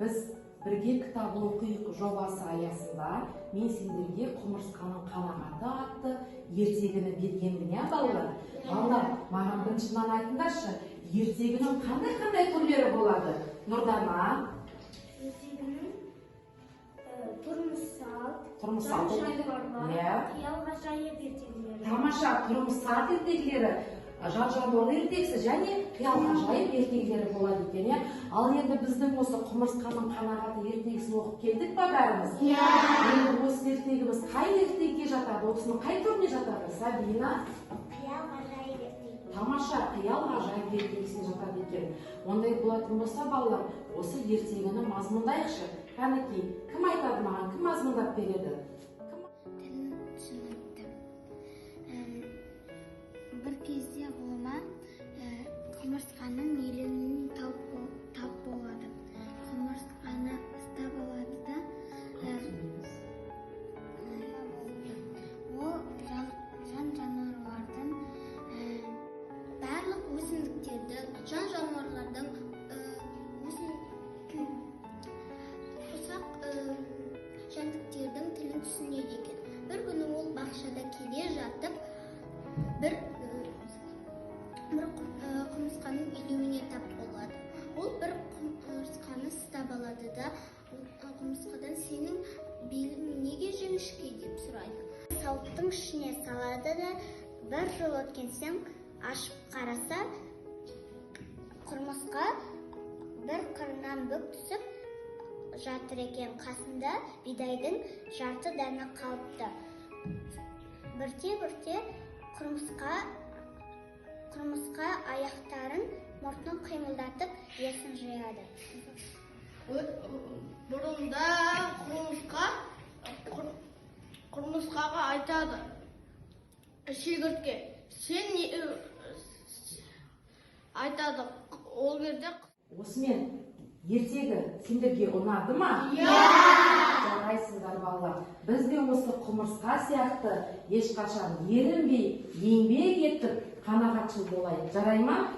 біз бірге кітап оқиық жобасы аясында мен сендерге құмырсқаның қанағаты атты ертегіні бергенмін, иә балалар? Балалар, маған біріншіден айтыңдаршы, ертегінің қандай түрлері болады? Нұрдана? Ертегінің тұрмысал қиял-ғажайып ертегілері. Тамаша, тұрмысал ертегілері, жан-жануарлар ертегісі және қиял-ғажайып ертегілері болады екен. Ал енді біздің осы құмырсқаның қанағаты ертегісін оқып келдік па бәріміз? Енді осы ертегіміз қай ертегіге жатады? Осының қай түріне жатады? Сабина? Қиял-ғажайып ертегі. Тамаша, қиял-ғажайып ертегісіне жатады екен. Ондай болатын болса, балалар, осы ертегіні мазмұндайықшы. Қанекей, кім айтады маған, кім мазмұндап береді? Бір кезде ғылыма құмырсқаның елінен тап болады. Құмырсқаны ұстап алады да, ол жан-жануарлардың, барлық өсімдіктердің, жан-жануарлардың ұсақ жәндіктердің тілін түсінеді екен. Бір күні ол бақшада келе жатып, бір құмырсқаның илеуіне тап болады. Ол бір құмырсқаны ұстап алады да, құмырсқадан сенің белің неге жіңішке деп сұрайды. Сауыттың ішіне салады да, бір жыл өткен соң ашып қараса, құмырсқа бір қырынан бүк түсіп жатыр екен. Қасында бидайдың жарты дәні қалыпты. Бірте-бірте құмырсқа аяқтарын, мұртын қимылдатып, есін жияды. Бұрында құмырсқаға айтады, шегіртке, сен айтады, ол кезде. Осымен ертегі сендерге ұнады ма? Жарайсыздар балалар. Біз де осы құмырсқа сияқты ешқашан ерінбей, еңбек етіп, қанағатшыл болайық. Жарай ма?